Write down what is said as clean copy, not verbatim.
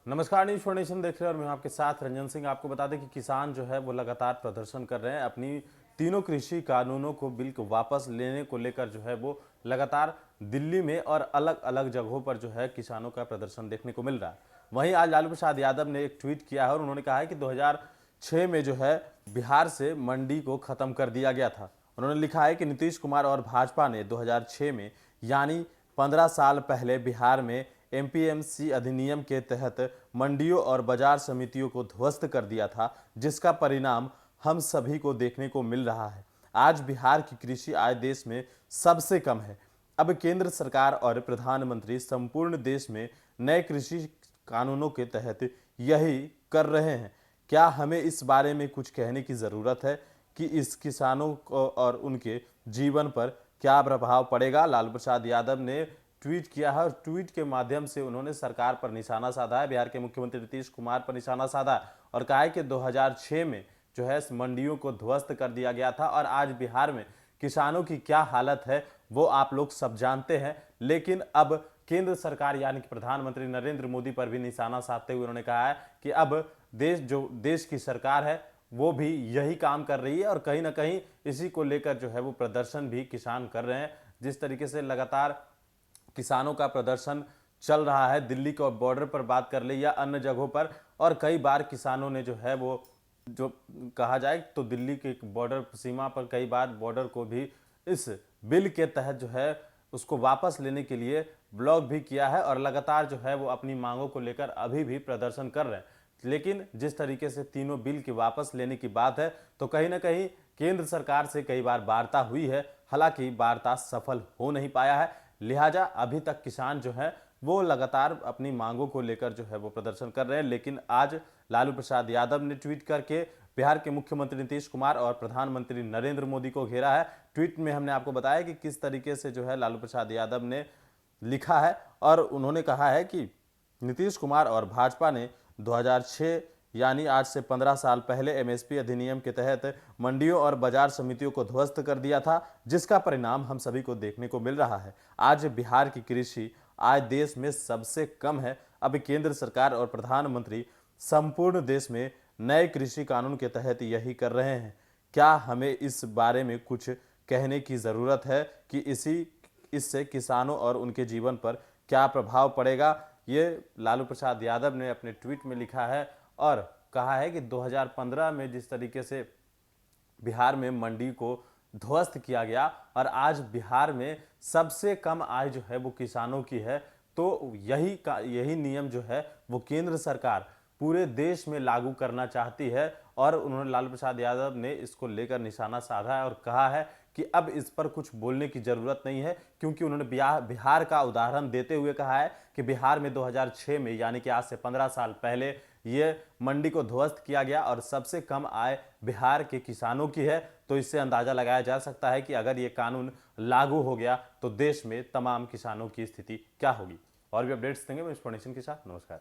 नमस्कार, news for nation देख रहे हैं और मैं आपके साथ रंजन सिंह। आपको बता दें कि किसान जो है वो लगातार प्रदर्शन कर रहे हैं। अपनी तीनों कृषि कानूनों को बिल को वापस लेने को लेकर जो है वो लगातार दिल्ली में और अलग अलग जगहों पर जो है किसानों का प्रदर्शन देखने को मिल रहा है। वहीं आज लालू प्रसाद यादव ने एक ट्वीट किया है और उन्होंने कहा है कि 2006 में जो है बिहार से मंडी को खत्म कर दिया गया था। उन्होंने लिखा है कि नीतीश कुमार और भाजपा ने 2006 में यानी 15 साल पहले बिहार में एमपीएमसी अधिनियम के तहत मंडियों और बाजार समितियों को ध्वस्त कर दिया था, जिसका परिणाम हम सभी को देखने को मिल रहा है। आज बिहार की कृषि आय देश में सबसे कम है। अब केंद्र सरकार और प्रधानमंत्री संपूर्ण देश में नए कृषि कानूनों के तहत यही कर रहे हैं। क्या हमें इस बारे में कुछ कहने की ज़रूरत है कि इस किसानों को और उनके जीवन पर क्या प्रभाव पड़ेगा? लालू प्रसाद यादव ने ट्वीट किया है और ट्वीट के माध्यम से उन्होंने सरकार पर निशाना साधा है, बिहार के मुख्यमंत्री नीतीश कुमार पर निशाना साधा है और कहा है कि 2006 में जो है इस मंडियों को ध्वस्त कर दिया गया था और आज बिहार में किसानों की क्या हालत है वो आप लोग सब जानते हैं। लेकिन अब केंद्र सरकार यानी कि प्रधानमंत्री नरेंद्र मोदी पर भी निशाना साधते हुए उन्होंने कहा है कि अब देश की सरकार है वो भी यही काम कर रही है और कहीं ना कहीं इसी को लेकर जो है वो प्रदर्शन भी किसान कर रहे हैं। जिस तरीके से लगातार किसानों का प्रदर्शन चल रहा है, दिल्ली के बॉर्डर पर बात कर ले या अन्य जगहों पर, और कई बार किसानों ने जो है वो जो कहा जाए तो दिल्ली के बॉर्डर सीमा पर कई बार बॉर्डर को भी इस बिल के तहत जो है उसको वापस लेने के लिए ब्लॉक भी किया है और लगातार जो है वो अपनी मांगों को लेकर अभी भी प्रदर्शन कर रहे हैं। लेकिन जिस तरीके से तीनों बिल की वापस लेने की बात है तो कहीं ना कहीं केंद्र सरकार से कई बार वार्ता हुई है, हालांकि वार्ता सफल हो नहीं पाया है। लिहाजा अभी तक किसान जो है वो लगातार अपनी मांगों को लेकर जो है वो प्रदर्शन कर रहे हैं। लेकिन आज लालू प्रसाद यादव ने ट्वीट करके बिहार के मुख्यमंत्री नीतीश कुमार और प्रधानमंत्री नरेंद्र मोदी को घेरा है। ट्वीट में हमने आपको बताया कि किस तरीके से जो है लालू प्रसाद यादव ने लिखा है और उन्होंने कहा है कि नीतीश कुमार और भाजपा ने 2006 यानी आज से 15 साल पहले एमएसपी अधिनियम के तहत मंडियों और बाजार समितियों को ध्वस्त कर दिया था, जिसका परिणाम हम सभी को देखने को मिल रहा है। आज बिहार की कृषि आय देश में सबसे कम है। अब केंद्र सरकार और प्रधानमंत्री संपूर्ण देश में नए कृषि कानून के तहत यही कर रहे हैं। क्या हमें इस बारे में कुछ कहने की ज़रूरत है कि इससे किसानों और उनके जीवन पर क्या प्रभाव पड़ेगा? ये लालू प्रसाद यादव ने अपने ट्वीट में लिखा है और कहा है कि 2015 में जिस तरीके से बिहार में मंडी को ध्वस्त किया गया और आज बिहार में सबसे कम आय जो है वो किसानों की है, तो यही नियम जो है वो केंद्र सरकार पूरे देश में लागू करना चाहती है और उन्होंने लालू प्रसाद यादव ने इसको लेकर निशाना साधा है और कहा है कि अब इस पर कुछ बोलने की जरूरत नहीं है, क्योंकि उन्होंने बिहार का उदाहरण देते हुए कहा है कि बिहार में 2006 में यानी कि आज से 15 साल पहले ये मंडी को ध्वस्त किया गया और सबसे कम आय बिहार के किसानों की है। तो इससे अंदाजा लगाया जा सकता है कि अगर ये कानून लागू हो गया तो देश में तमाम किसानों की स्थिति क्या होगी। और भी अपडेट्स देंगे इन्फॉर्मेशन के साथ। नमस्कार।